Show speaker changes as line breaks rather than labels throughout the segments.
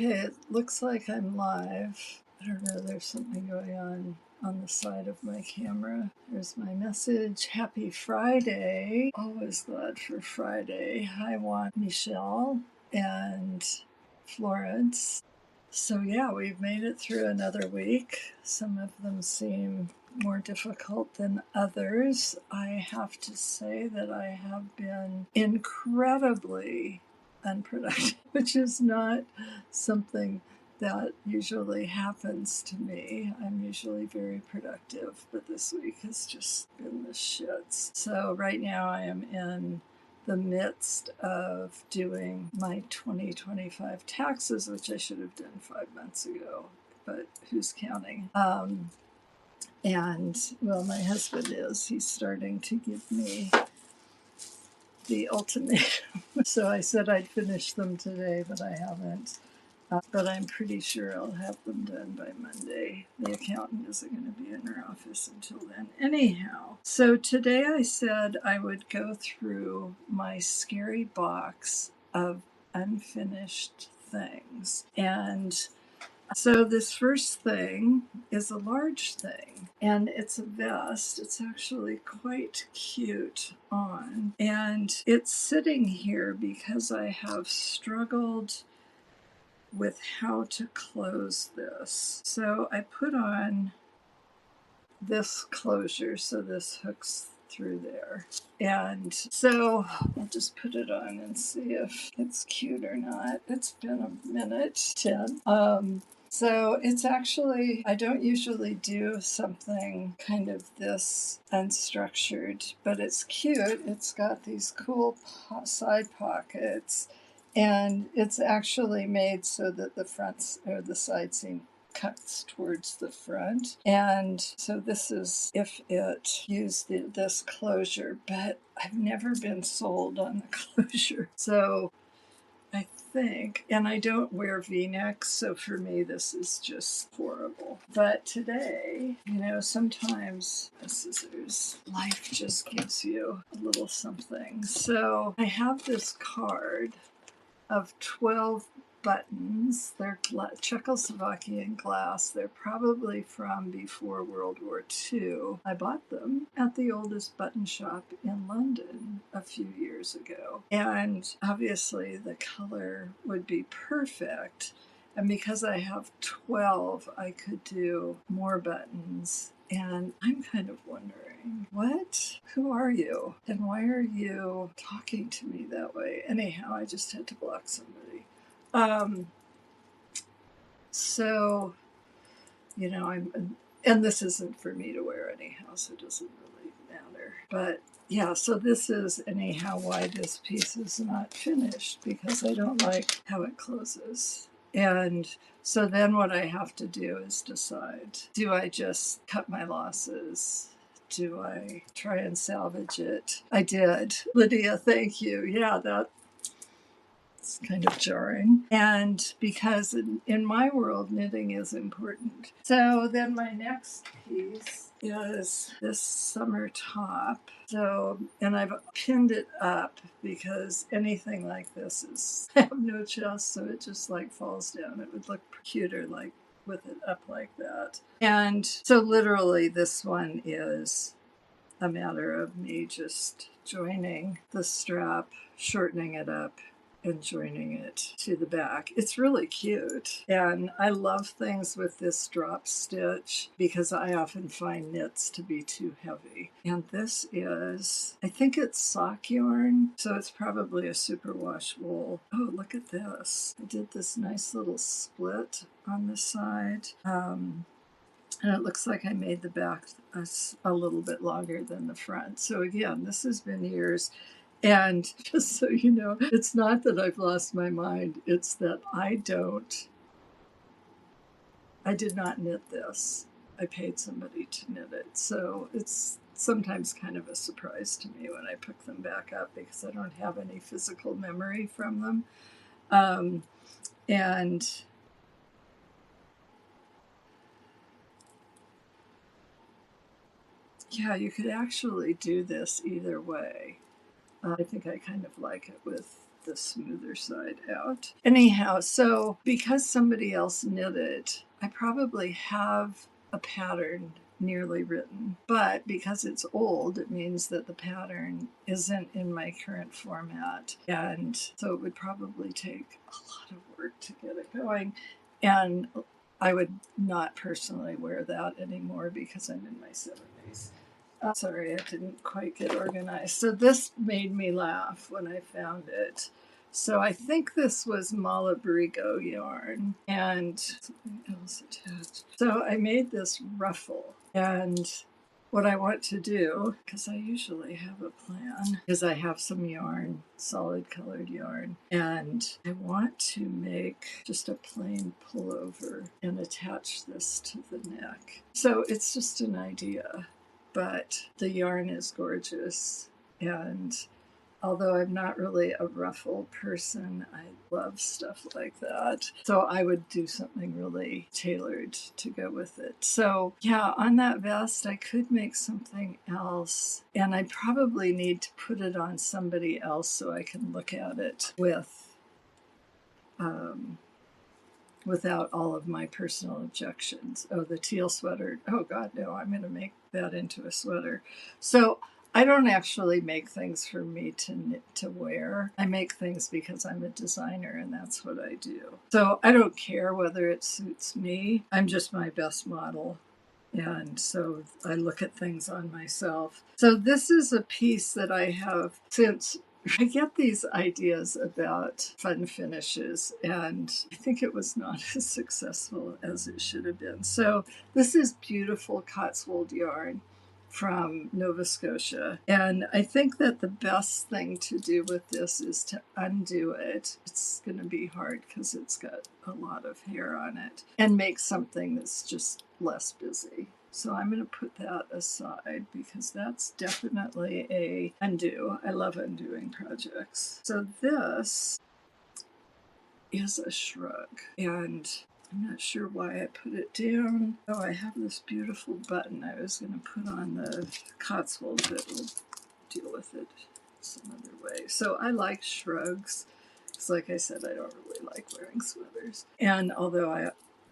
Okay, it looks like I'm live. I don't know, there's something going on the side of my camera. There's my message. Happy Friday. Always glad for Friday. Hi, Juan, Michelle, and Florence. So yeah, we've made it through another week. Some of them seem more difficult than others. I have to say that I have been incredibly unproductive, which is not something that usually happens to me. I'm usually very productive, but this week has just been the shits. So right now I am in the midst of doing my 2025 taxes, which I should have done 5 months ago, but who's counting? And well, my husband is. He's starting to give me the ultimatum. So I said I'd finish them today, but I haven't. But I'm pretty sure I'll have them done by Monday. The accountant isn't going to be in her office until then. Anyhow, so today I said I would go through my scary box of unfinished things. And so this first thing is a large thing, and it's a vest. It's actually quite cute on, and it's sitting here because I have struggled with how to close this. So I put on this closure so this hooks through there. And so I'll just put it on and see if it's cute or not. It's been a minute, 10. So it's actually, I don't usually do something kind of this unstructured, but it's cute. It's got these cool side pockets, and it's actually made so that the fronts or the side seam cuts towards the front. And so this is if it used this closure, but I've never been sold on the closure. So I think, and I don't wear V-necks, so for me this is just horrible. But today, sometimes scissors, life just gives you a little something. So I have this card of 12 buttons. They're Czechoslovakian glass. They're probably from before World War II. I bought them at the oldest button shop in London a few years ago. And obviously the color would be perfect. And because I have 12, I could do more buttons. And I'm kind of wondering, who are you? And why are you talking to me that way? Anyhow, I just had to block somebody. So, and this isn't for me to wear anyhow, so it doesn't really matter. But yeah, so this is anyhow why this piece is not finished, because I don't like how it closes. And so then what I have to do is decide, do I just cut my losses? Do I try and salvage it? I did. Lydia, thank you. Yeah, that's kind of jarring. And because in my world, knitting is important. So then my next piece is this summer top. So, and I've pinned it up because anything like this I have no chest, so it just like falls down. It would look cuter like with it up like that. And so literally this one is a matter of me just joining the strap, shortening it up, and joining it to the back. It's really cute. And I love things with this drop stitch because I often find knits to be too heavy. And this is, I think it's sock yarn, so it's probably a superwash wool. Oh, look at this. I did this nice little split on the side. And it looks like I made the back a little bit longer than the front. So again, this has been years. And just so you know, it's not that I've lost my mind. It's that I did not knit this. I paid somebody to knit it. So it's sometimes kind of a surprise to me when I pick them back up because I don't have any physical memory from them. And yeah, you could actually do this either way. I think I kind of like it with the smoother side out. Anyhow, so because somebody else knit it, I probably have a pattern nearly written, but because it's old, it means that the pattern isn't in my current format, and so it would probably take a lot of work to get it going, and I would not personally wear that anymore because I'm in my 70s. Sorry, I didn't quite get organized. So this made me laugh when I found it. So I think this was Malabrigo yarn and something else attached. So I made this ruffle, and what I want to do, because I usually have a plan, is I have some yarn, solid colored yarn, and I want to make just a plain pullover and attach this to the neck. So it's just an idea, but the yarn is gorgeous, and although I'm not really a ruffle person, I love stuff like that. So I would do something really tailored to go with it. So yeah, on that vest, I could make something else, and I probably need to put it on somebody else so I can look at it without all of my personal objections. Oh, the teal sweater. Oh God, no, I'm going to make that into a sweater. So I don't actually make things for me to wear. I make things because I'm a designer and that's what I do. So I don't care whether it suits me. I'm just my best model. And so I look at things on myself. So this is a piece that I have since I get these ideas about fun finishes, and I think it was not as successful as it should have been. So this is beautiful Cotswold yarn from Nova Scotia, and I think that the best thing to do with this is to undo it. It's going to be hard because it's got a lot of hair on it, and make something that's just less busy. So I'm going to put that aside because that's definitely a undo. I love undoing projects. So this is a shrug, and I'm not sure why I put it down. Oh, I have this beautiful button I was going to put on the Cotswold, but we'll deal with it some other way. So I like shrugs. Because like I said, I don't really like wearing sweaters. And although I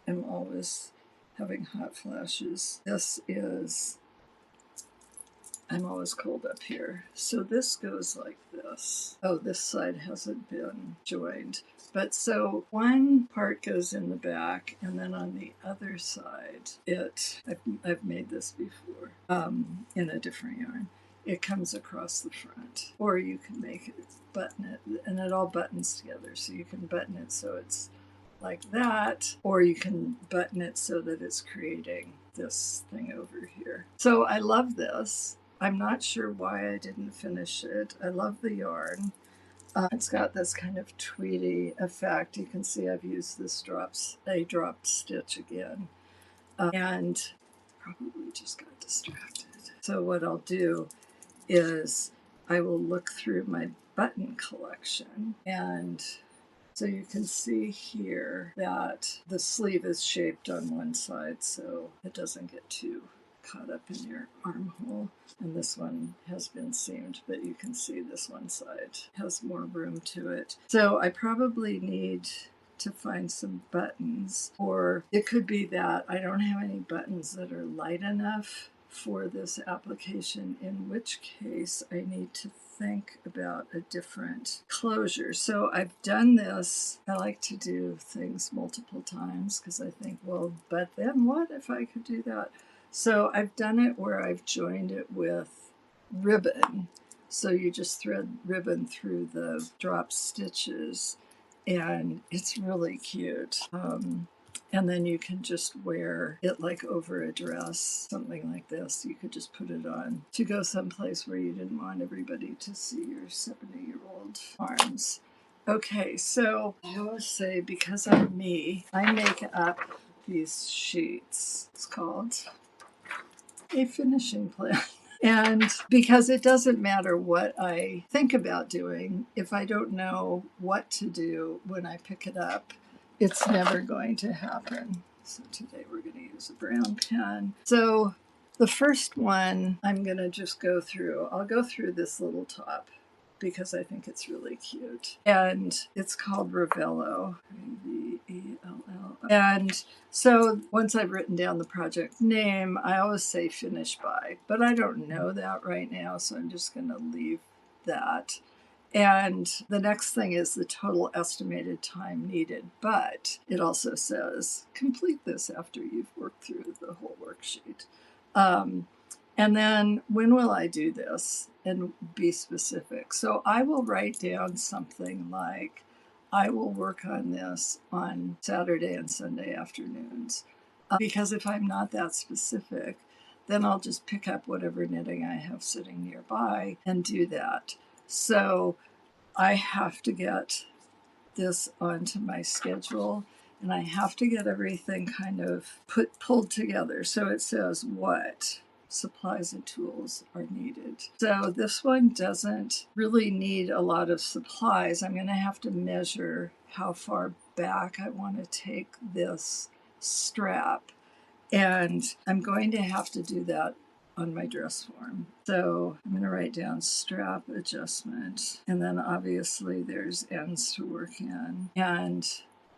am always having hot flashes, I'm always cold up here. So this goes like this. Oh, this side hasn't been joined. But so one part goes in the back, and then on the other side, I've made this before in a different yarn. It comes across the front, or you can make it, button it, and it all buttons together. So you can button it so it's like that, or you can button it so that it's creating this thing over here. So I love this. I'm not sure why I didn't finish it. I love the yarn. It's got this kind of tweedy effect. You can see I've used this dropped stitch again, and probably just got distracted. So what I'll do is I will look through my button collection, and so you can see here that the sleeve is shaped on one side so it doesn't get too caught up in your armhole. And this one has been seamed, but you can see this one side has more room to it. So I probably need to find some buttons, or it could be that I don't have any buttons that are light enough for this application, in which case I need to think about a different closure. So I've done this. I like to do things multiple times because I think, well, but then what if I could do that? So I've done it where I've joined it with ribbon. So you just thread ribbon through the drop stitches, and it's really cute. And then you can just wear it like over a dress, something like this. You could just put it on to go someplace where you didn't want everybody to see your 70-year-old arms. Okay, so I always say, because I'm me, I make up these sheets. It's called a finishing plan. And because it doesn't matter what I think about doing, if I don't know what to do when I pick it up, it's never going to happen. So today we're going to use a brown pen. So the first one I'm going to just go through. I'll go through this little top because I think it's really cute. And it's called Ravello, Revell. And so once I've written down the project name, I always say finish by, but I don't know that right now, so I'm just going to leave that. And the next thing is the total estimated time needed, but it also says complete this after you've worked through the whole worksheet. And then when will I do this, and be specific? So I will write down something like, I will work on this on Saturday and Sunday afternoons. Because if I'm not that specific, then I'll just pick up whatever knitting I have sitting nearby and do that. So I have to get this onto my schedule, and I have to get everything kind of pulled together. So it says what supplies and tools are needed. So this one doesn't really need a lot of supplies. I'm going to have to measure how far back I want to take this strap, and I'm going to have to do that on my dress form. So I'm going to write down strap adjustment. And then obviously there's ends to work in. And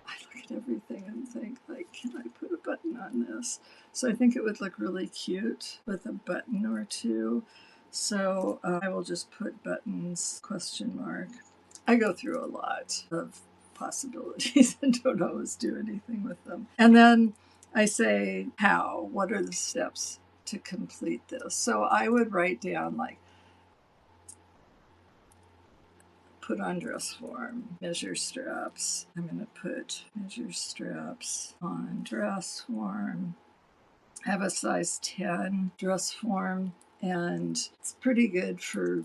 I look at everything and think, like, can I put a button on this? So I think it would look really cute with a button or two. So I will just put buttons, ? I go through a lot of possibilities and don't always do anything with them. And then I say, how? What are the steps to complete this? So I would write down, like, put on dress form, measure straps. I'm going to put measure straps on dress form. I have a size 10 dress form, and it's pretty good for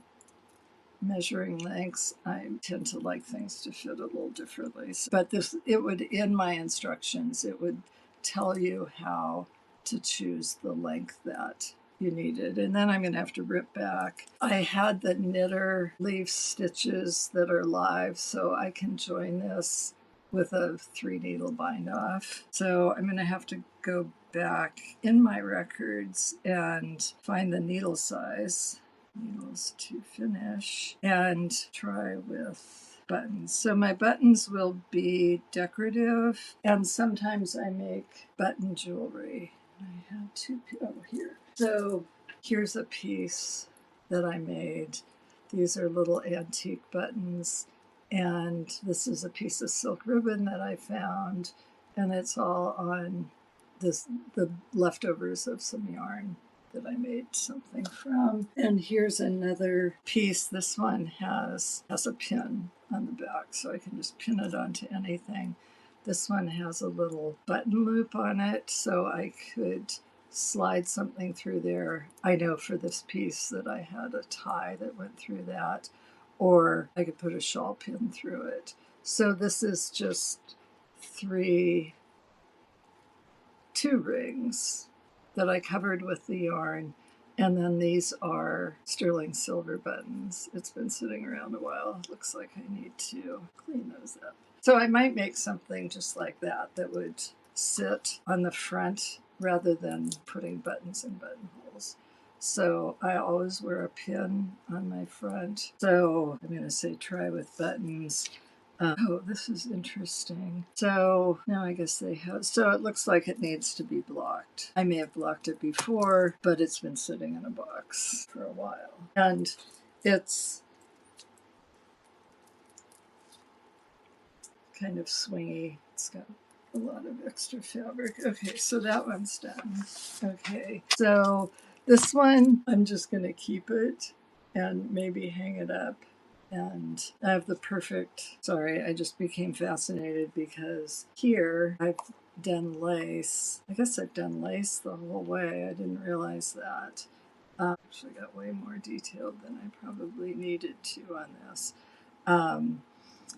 measuring lengths. I tend to like things to fit a little differently. But this, it would, in my instructions, it would tell you how to choose the length that you needed. And then I'm going to have to rip back. I had the knitter leaf stitches that are live, so I can join this with a 3 needle bind off. So I'm going to have to go back in my records and find the needle size, needles to finish, and try with buttons. So my buttons will be decorative, and sometimes I make button jewelry. I have two, here. So here's a piece that I made. These are little antique buttons, and this is a piece of silk ribbon that I found, and it's all on the leftovers of some yarn that I made something from. And here's another piece. This one has a pin on the back, so I can just pin it onto anything. This one has a little button loop on it, so I could slide something through there. I know for this piece that I had a tie that went through that, or I could put a shawl pin through it. So this is just two rings that I covered with the yarn, and then these are sterling silver buttons. It's been sitting around a while. It looks like I need to clean those up. So I might make something just like that that would sit on the front rather than putting buttons in buttonholes. So I always wear a pin on my front. So I'm going to say try with buttons. Oh, this is interesting. So now I guess they have, so it looks like it needs to be blocked. I may have blocked it before, but it's been sitting in a box for a while. And it's kind of swingy. It's got a lot of extra fabric. Okay, so that one's done. Okay, so this one, I'm just going to keep it and maybe hang it up. And I have the perfect, sorry, I just became fascinated because here I've done lace. I guess I've done lace the whole way. I didn't realize that. Actually got way more detailed than I probably needed to on this.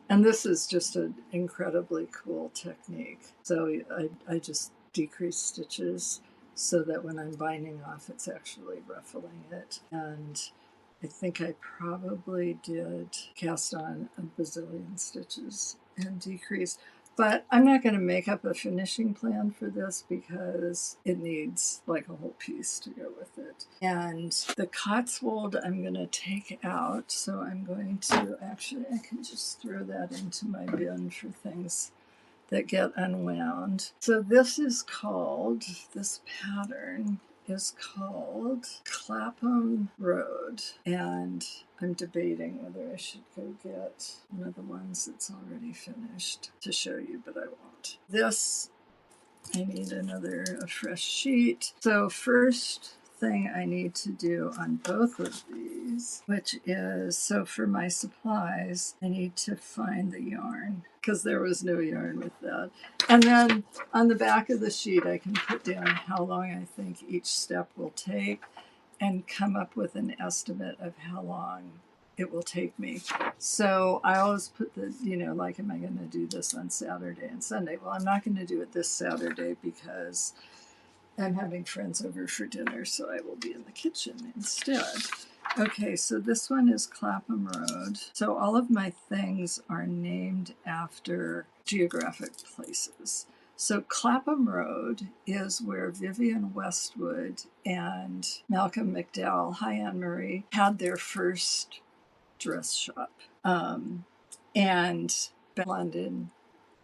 And this is just an incredibly cool technique. So I just decrease stitches so that when I'm binding off, it's actually ruffling it. And I think I probably did cast on a bazillion stitches and decrease. But I'm not going to make up a finishing plan for this because it needs like a whole piece to go with it. And the Cotswold I'm going to take out. So I'm going to actually, I can just throw that into my bin for things that get unwound. So this pattern is called Clapham Road. And I'm debating whether I should go get one of the ones that's already finished to show you, but I won't. This, I need a fresh sheet. So first thing I need to do on both of these, which is, so for my supplies, I need to find the yarn because there was no yarn with that. And then on the back of the sheet, I can put down how long I think each step will take and come up with an estimate of how long it will take me. So I always put the, like, am I going to do this on Saturday and Sunday? Well, I'm not going to do it this Saturday because I'm having friends over for dinner, so I will be in the kitchen instead. Okay, so this one is Clapham Road. So all of my things are named after geographic places. So Clapham Road is where Vivienne Westwood and Malcolm McDowell, hi Anne-Marie, had their first dress shop. And London,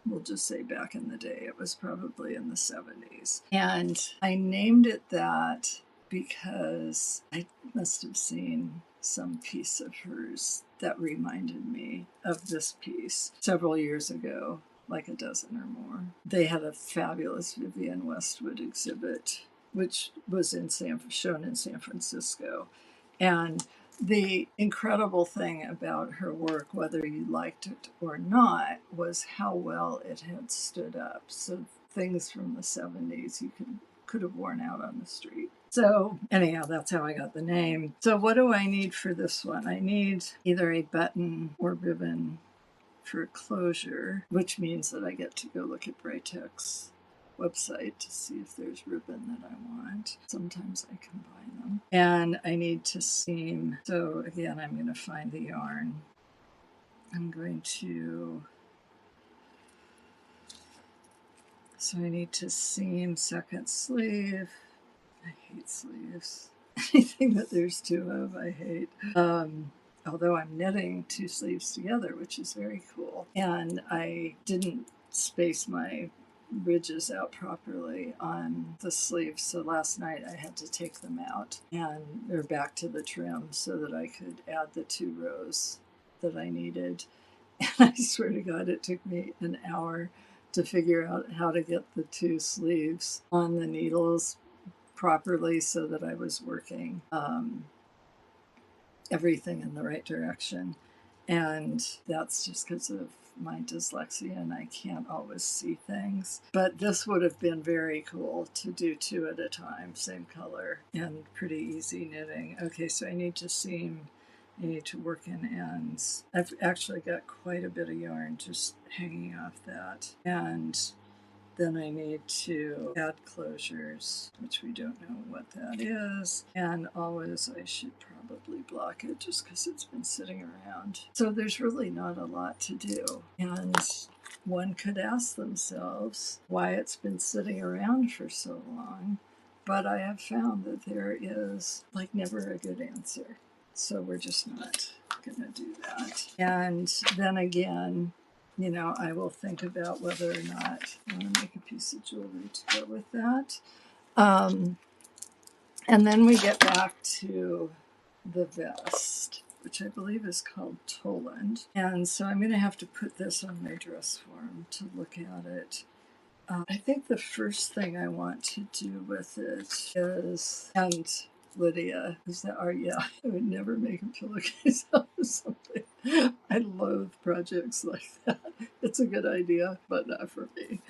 we'll just say back in the day, it was probably in the 70s. And I named it that because I must have seen some piece of hers that reminded me of this piece several years ago, like a dozen or more. They had a fabulous Vivienne Westwood exhibit, which was shown in San Francisco. And the incredible thing about her work, whether you liked it or not, was how well it had stood up. So things from the 70s you could have worn out on the street. So anyhow, that's how I got the name. So what do I need for this one? I need either a button or ribbon for closure, which means that I get to go look at Brightech's website to see if there's ribbon that I want. Sometimes I combine them. And I need to seam. So again, I'm going to find the yarn. So I need to seam second sleeve. I hate sleeves. Anything that there's two of, I hate. Although I'm knitting two sleeves together, which is very cool. And I didn't space my ridges out properly on the sleeves, so last night I had to take them out and they're back to the trim so that I could add the 2 rows that I needed. And I swear to God, it took me an hour to figure out how to get the 2 sleeves on the needles properly so that I was working everything in the right direction. And that's just because of my dyslexia and I can't always see things. But this would have been very cool to do 2 at a time, same color, and pretty easy knitting. Okay, so I need to seam, I need to work in ends. I've actually got quite a bit of yarn just hanging off that. And then I need to add closures, which we don't know what that is. And always I should probably block it just because it's been sitting around. So there's really not a lot to do. And one could ask themselves why it's been sitting around for so long. But I have found that there is like never a good answer. So we're just not going to do that. And then again, I will think about whether or not I want to make a piece of jewelry to go with that. And then we get back to the vest, which I believe is called Toland. And so I'm going to have to put this on my dress form to look at it. I think the first thing I want to do with it is, and Lydia, is that, yeah, I would never make a pillowcase out of something. I loathe projects like that. It's a good idea, but not for me.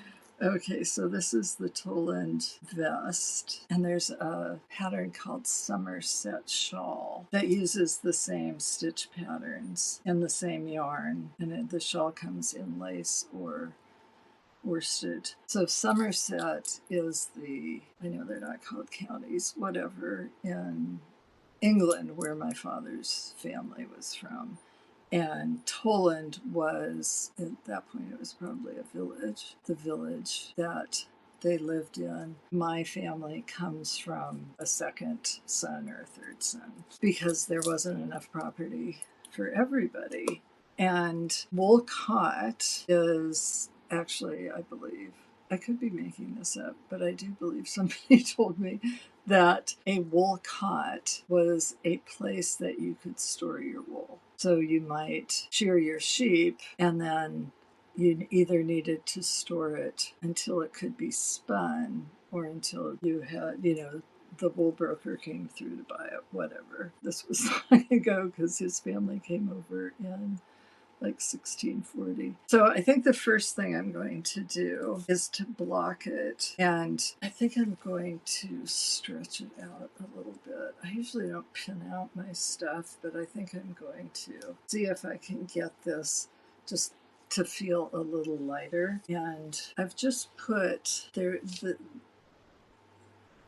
Okay, so this is the Toland vest, and there's a pattern called Somerset Shawl that uses the same stitch patterns and the same yarn, and the shawl comes in lace or worsted. So Somerset is I know they're not called counties, whatever, in England where my father's family was from. And Toland was, at that point, it was probably a village, the village that they lived in. My family comes from a second son or a third son because there wasn't enough property for everybody. And Wolcott is actually, I believe, I could be making this up, but I do believe somebody told me that a wool cot was a place that you could store your wool. So you might shear your sheep, and then you either needed to store it until it could be spun or until you had, the wool broker came through to buy it, whatever. This was long ago because his family came over in like 1640. So I think the first thing I'm going to do is to block it. And I think I'm going to stretch it out a little bit. I usually don't pin out my stuff, but I think I'm going to see if I can get this just to feel a little lighter. And I've just put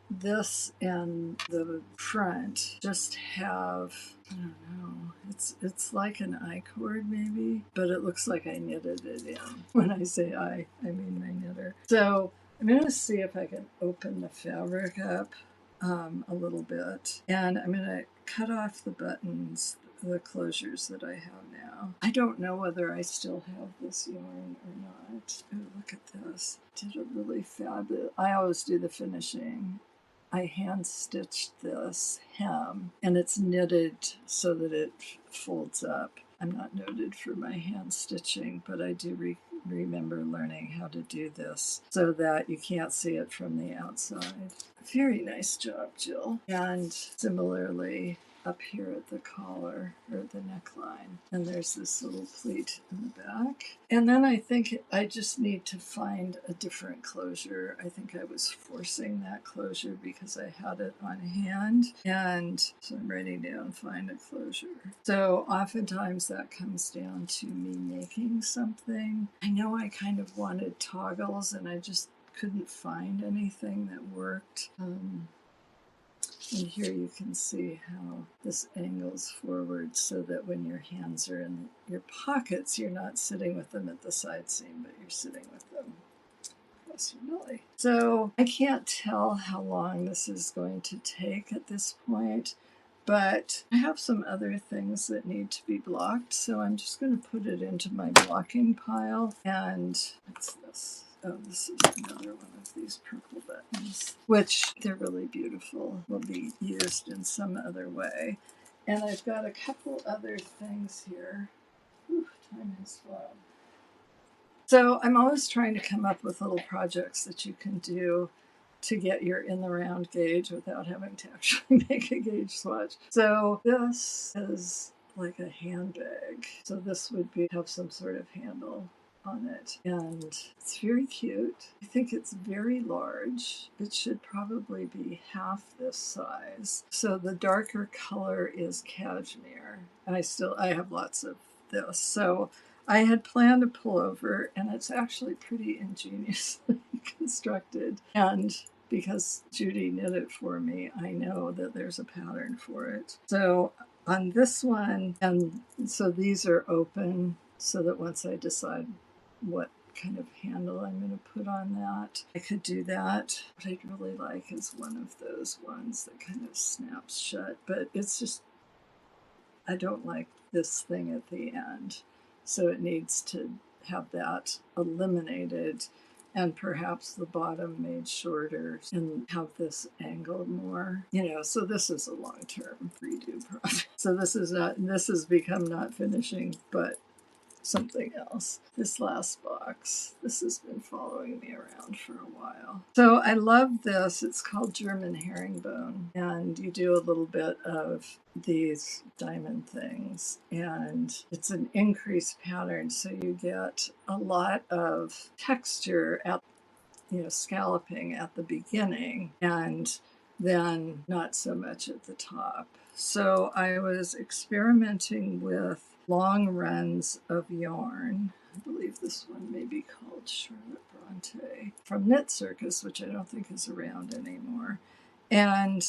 this and the front just have, I don't know, it's like an I cord maybe, but it looks like I knitted it in. When I say I mean my knitter. So I'm going to see if I can open the fabric up a little bit, and I'm going to cut off the buttons, the closures that I have now. I don't know whether I still have this yarn or not. Oh, look at this. Did a really fabulous, I always do the finishing. I hand stitched this hem, and it's knitted so that it folds up. I'm not noted for my hand stitching, but I do remember learning how to do this so that you can't see it from the outside. Very nice job, Jill. And similarly, up here at the collar or the neckline, and there's this little pleat in the back. And then I think I just need to find a different closure. I think I was forcing that closure because I had it on hand, and so I'm writing down find a closure. So oftentimes that comes down to me making something. I know I kind of wanted toggles, and I just couldn't find anything that worked. And here you can see how this angles forward so that when your hands are in your pockets, you're not sitting with them at the side seam, but you're sitting with them across your belly. So I can't tell how long this is going to take at this point, but I have some other things that need to be blocked, so I'm just going to put it into my blocking pile. And what's this? Oh, this is another one of these purple buttons, which they're really beautiful, will be used in some other way. And I've got a couple other things here. Whew, time has flown. So I'm always trying to come up with little projects that you can do to get your in the round gauge without having to actually make a gauge swatch. So this is like a handbag. So this would have some sort of handle on it, and it's very cute. I think it's very large. It should probably be half this size. So the darker color is cashmere. I have lots of this. So I had planned a pullover, and it's actually pretty ingeniously constructed. And because Judy knit it for me, I know that there's a pattern for it. So on this one, and so these are open so that once I decide what kind of handle I'm going to put on that, I could do that. What I'd really like is one of those ones that kind of snaps shut, but it's just, I don't like this thing at the end. So it needs to have that eliminated, and perhaps the bottom made shorter and have this angled more. So this is a long-term redo project. So this has become not finishing, but something else. This last box, this has been following me around for a while. So I love this. It's called German herringbone, and you do a little bit of these diamond things, and it's an increased pattern, so you get a lot of texture at scalloping at the beginning, and then not so much at the top. So I was experimenting with long runs of yarn. I believe this one may be called Charlotte Bronte from Knit Circus, which I don't think is around anymore. And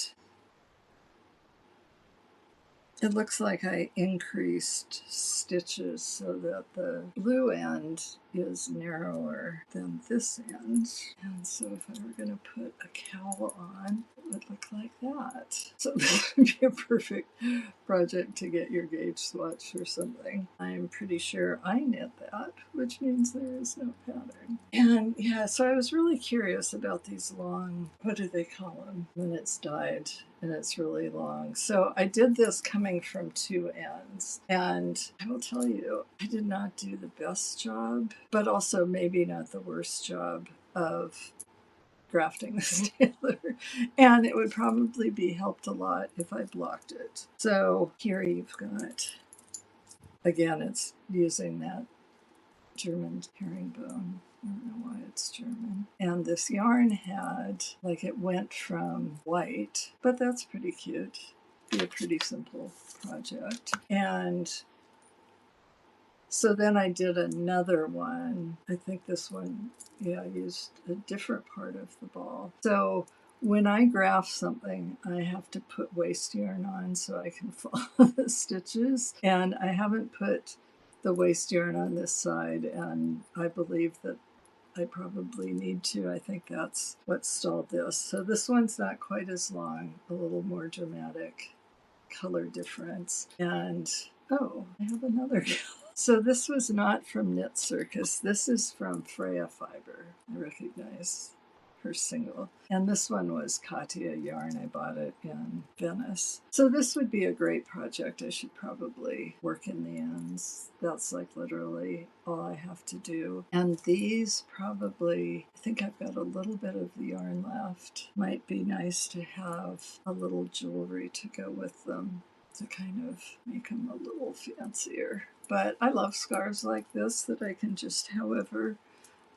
it looks like I increased stitches so that the blue end is narrower than this end. And so if I were going to put a cowl on, it would look like that. So this would be a perfect project to get your gauge swatch or something. I'm pretty sure I knit that, which means there is no pattern. And yeah, so I was really curious about these long, what do they call them when it's dyed? And it's really long. So I did this coming from two ends. And I will tell you, I did not do the best job, but also maybe not the worst job of grafting this together. And it would probably be helped a lot if I blocked it. So here you've got, again, it's using that German herringbone. I don't know why it's German. And this yarn had, like, it went from white, but that's pretty cute. Be a pretty simple project. And so then I did another one. I think this one, yeah, I used a different part of the ball. So when I graft something, I have to put waste yarn on so I can follow the stitches. And I haven't put the waste yarn on this side, and I believe that I probably need to. I think that's what stalled this. So this one's not quite as long, a little more dramatic color difference. And oh, I have another. So this was not from Knit Circus. This is from Freya Fiber. I recognize her single. And this one was Katia yarn. I bought it in Venice. So this would be a great project. I should probably work in the ends. That's like literally all I have to do. And these probably, I think I've got a little bit of the yarn left. Might be nice to have a little jewelry to go with them to kind of make them a little fancier. But I love scarves like this that I can just, however,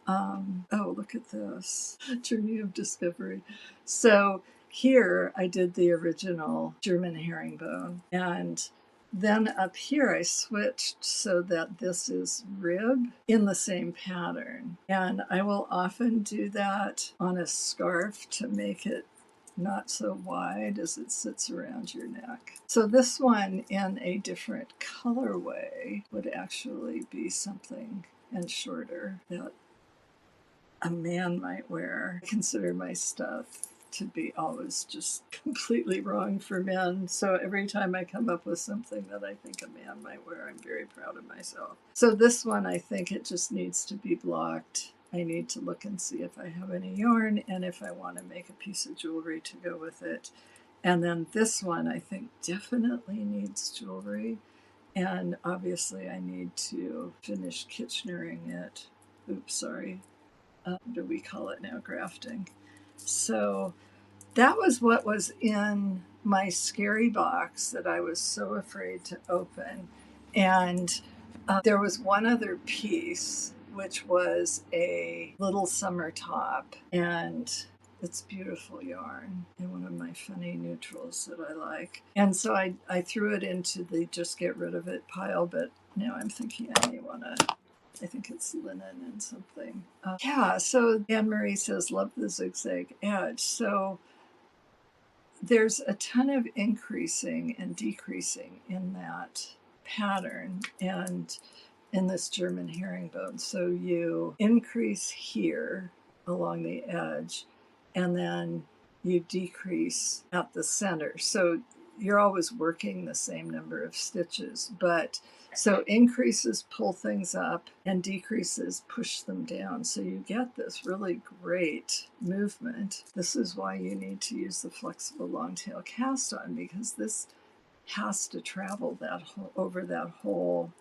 oh, look at this. Journey of Discovery. So here I did the original German herringbone. And then up here I switched so that this is rib in the same pattern. And I will often do that on a scarf to make it not so wide as it sits around your neck. So this one in a different colorway would actually be something and shorter that a man might wear. I consider my stuff to be always just completely wrong for men. So every time I come up with something that I think a man might wear, I'm very proud of myself. So this one, I think it just needs to be blocked. I need to look and see if I have any yarn and if I want to make a piece of jewelry to go with it. And then this one, I think definitely needs jewelry. And obviously I need to finish Kitchenering it. Oops, sorry. What do we call it now? Grafting. So that was what was in my scary box that I was so afraid to open. And there was one other piece, which was a little summer top. And it's beautiful yarn and one of my funny neutrals that I like. And so I threw it into the just get rid of it pile, but now I'm thinking I may want to, I think it's linen and something. Yeah, so Anne-Marie says, love the zigzag edge. So there's a ton of increasing and decreasing in that pattern and in this German herringbone. So you increase here along the edge and then you decrease at the center. So you're always working the same number of stitches, but so increases pull things up and decreases push them down. So you get this really great movement. This is why you need to use the flexible long tail cast on, because this has to travel that whole, over that whole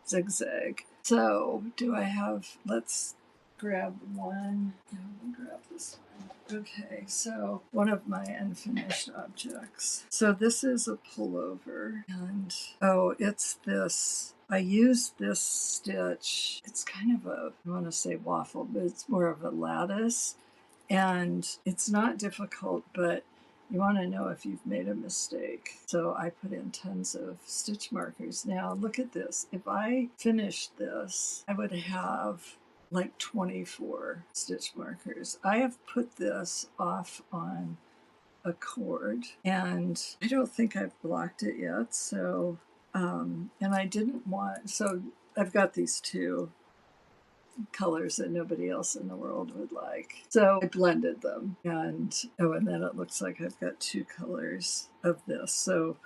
zigzag. So do I have, let's grab one. No, we'll grab this one. Okay, so one of my unfinished objects. So this is a pullover, and oh, it's this. I used this stitch. It's kind of a, I want to say waffle, but it's more of a lattice. And it's not difficult, but you want to know if you've made a mistake. So I put in tons of stitch markers. Now look at this. If I finished this, I would have like 24 stitch markers. I have put this off on a cord, and I don't think I've blocked it yet. So, and I didn't want, so I've got these two colors that nobody else in the world would like. So I blended them, and and then it looks like I've got two colors of this. So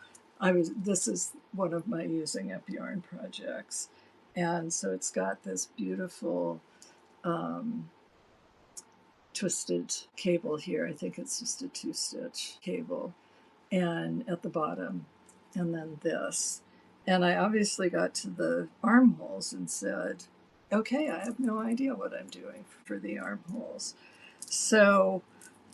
this is one of my using up yarn projects. And so it's got this beautiful twisted cable here. I think it's just a 2-stitch cable, and at the bottom, and then this. And I obviously got to the armholes and said, okay, I have no idea what I'm doing for the armholes. So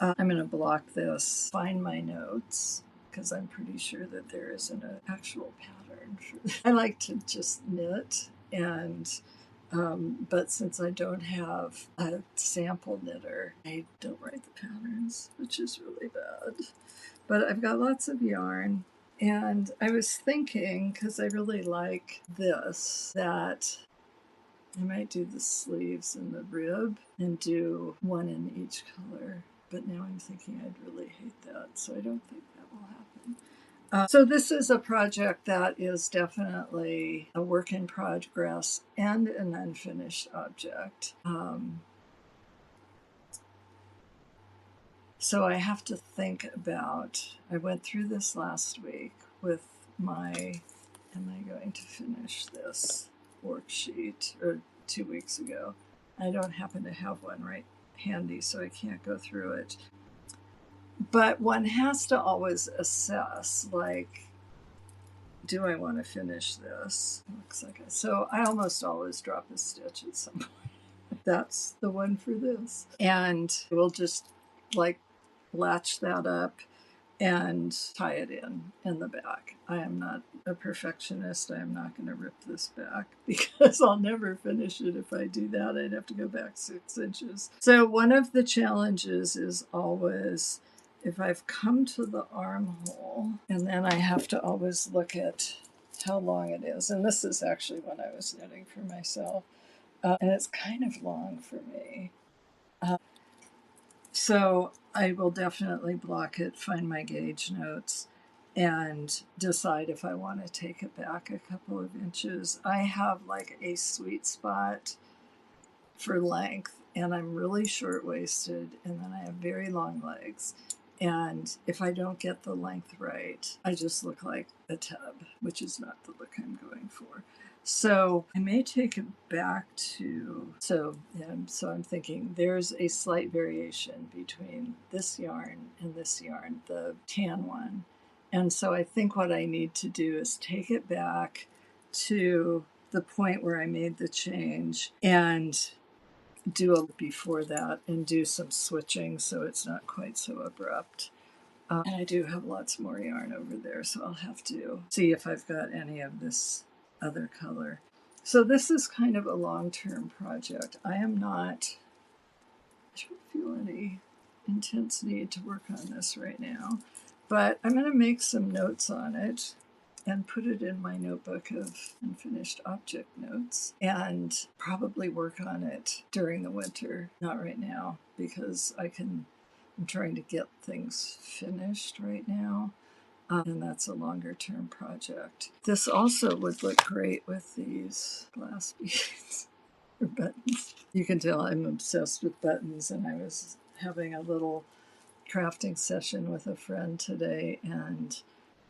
I'm going to block this, find my notes, because I'm pretty sure that there isn't an actual pattern for this. I like to just knit, and but since I don't have a sample knitter, I don't write the patterns, which is really bad. But I've got lots of yarn, and I was thinking, because I really like this, that I might do the sleeves and the rib and do one in each color. But now I'm thinking I'd really hate that, so I don't think that will happen. So this is a project that is definitely a work in progress and an unfinished object. So I have to think about, I went through this last week with my, am I going to finish this worksheet, or 2 weeks ago. I don't happen to have one right handy, so I can't go through it. But one has to always assess, like, do I want to finish this? Looks like it. So I almost always drop a stitch at some point. That's the one for this. And we'll just like latch that up and tie it in the back. I am not a perfectionist. I am not going to rip this back because I'll never finish it. If I do that, I'd have to go back 6 inches. So one of the challenges is always, if I've come to the armhole, and then I have to always look at how long it is. And this is actually when I was knitting for myself. And it's kind of long for me. So I will definitely block it, find my gauge notes, and decide if I want to take it back a couple of inches. I have like a sweet spot for length, and I'm really short-waisted, and then I have very long legs. And if I don't get the length right, I just look like a tub, which is not the look I'm going for. So I may take it back to, so I'm thinking there's a slight variation between this yarn and this yarn, the tan one. And so I think what I need to do is take it back to the point where I made the change and do a before that and do some switching so it's not quite so abrupt. And I do have lots more yarn over there, so I'll have to see if I've got any of this other color. So this is kind of a long-term project. I don't feel any intense need to work on this right now, but I'm going to make some notes on it and put it in my notebook of unfinished object notes, and probably work on it during the winter, not right now, because I'm trying to get things finished right now, and that's a longer term project. This also would look great with these glass beads or buttons. You can tell I'm obsessed with buttons, and I was having a little crafting session with a friend today, and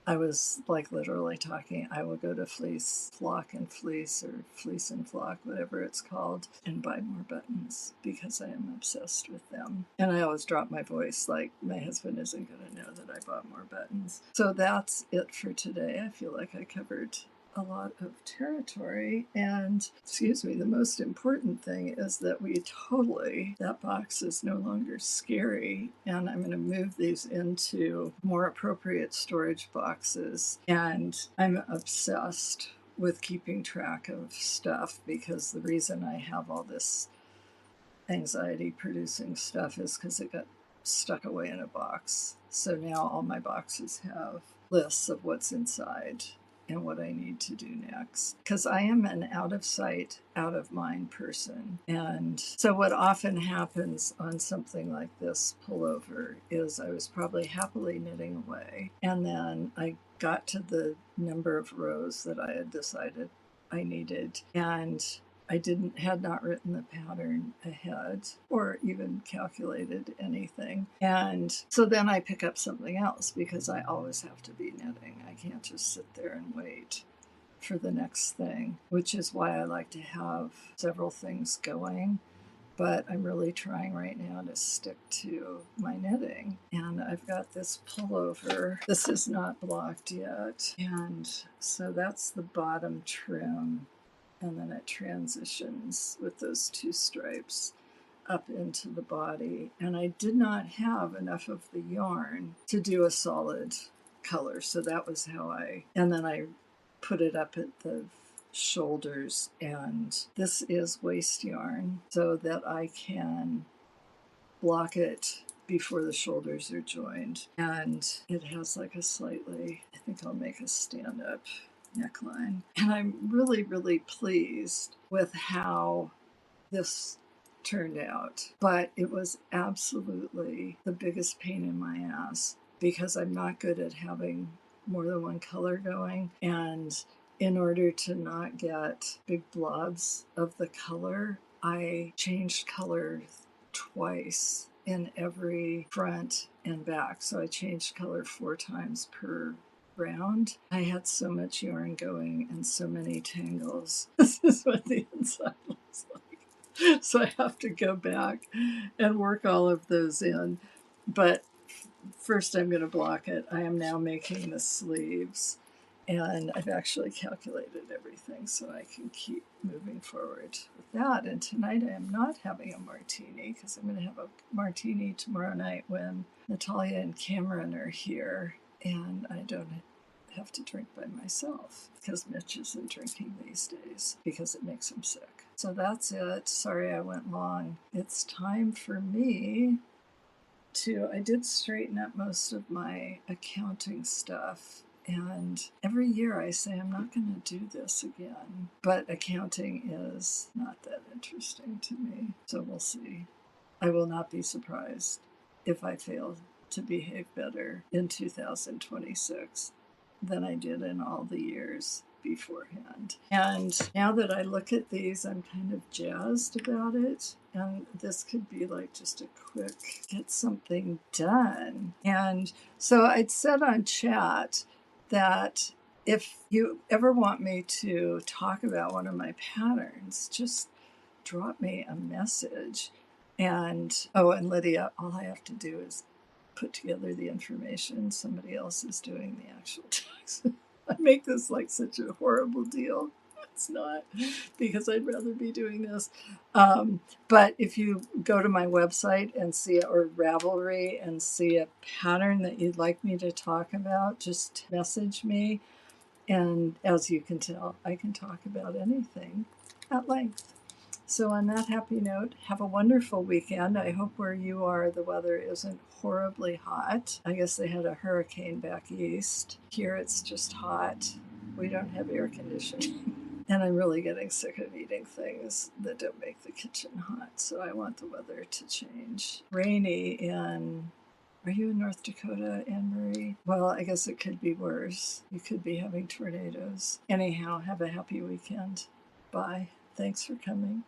I was like literally talking, I will go to Flock and Fleece, or Fleece and Flock, whatever it's called, and buy more buttons because I am obsessed with them. And I always drop my voice, like my husband isn't going to know that I bought more buttons. So that's it for today. I feel like I covered a lot of territory, and the most important thing is that that box is no longer scary, and I'm going to move these into more appropriate storage boxes. And I'm obsessed with keeping track of stuff, because the reason I have all this anxiety producing stuff is because it got stuck away in a box. So now all my boxes have lists of what's inside. and what I need to do next. Because I am an out of sight, out of mind person. And so what often happens on something like this pullover is I was probably happily knitting away. And then I got to the number of rows that I had decided I needed. And I had not written the pattern ahead or even calculated anything. And so then I pick up something else because I always have to be knitting. I can't just sit there and wait for the next thing, which is why I like to have several things going. But I'm really trying right now to stick to my knitting. And I've got this pullover. This is not blocked yet. And so that's the bottom trim. And then it transitions with those two stripes up into the body. And I did not have enough of the yarn to do a solid color. So that was how and then I put it up at the shoulders. And this is waste yarn so that I can block it before the shoulders are joined. And it has like a slightly, I think I'll make a stand up neckline. And I'm really, really pleased with how this turned out. But it was absolutely the biggest pain in my ass because I'm not good at having more than one color going. And in order to not get big blobs of the color, I changed color twice in every front and back. So I changed color 4 times per round. I had so much yarn going and so many tangles. This is what the inside looks like. So I have to go back and work all of those in. But first I'm going to block it. I am now making the sleeves. And I've actually calculated everything so I can keep moving forward with that. And tonight I am not having a martini because I'm going to have a martini tomorrow night when Natalia and Cameron are here. And I don't have to drink by myself because Mitch isn't drinking these days because it makes him sick. So that's it. Sorry I went long. It's time for me I did straighten up most of my accounting stuff. And every year I say I'm not going to do this again. But accounting is not that interesting to me. So we'll see. I will not be surprised if I fail to behave better in 2026 than I did in all the years beforehand. And now that I look at these, I'm kind of jazzed about it. And this could be like just a quick get something done. And so I'd said on chat that if you ever want me to talk about one of my patterns, just drop me a message. And Lydia, all I have to do is put together the information. Somebody else is doing the actual text. I make this like such a horrible deal. It's not, because I'd rather be doing this. But if you go to my website and see or Ravelry and see a pattern that you'd like me to talk about, just message me. And as you can tell, I can talk about anything at length. So on that happy note, have a wonderful weekend. I hope where you are, the weather isn't horribly hot. I guess they had a hurricane back east. Here it's just hot. We don't have air conditioning. And I'm really getting sick of eating things that don't make the kitchen hot. So I want the weather to change. Rainy are you in North Dakota, Anne Marie? Well, I guess it could be worse. You could be having tornadoes. Anyhow, have a happy weekend. Bye. Thanks for coming.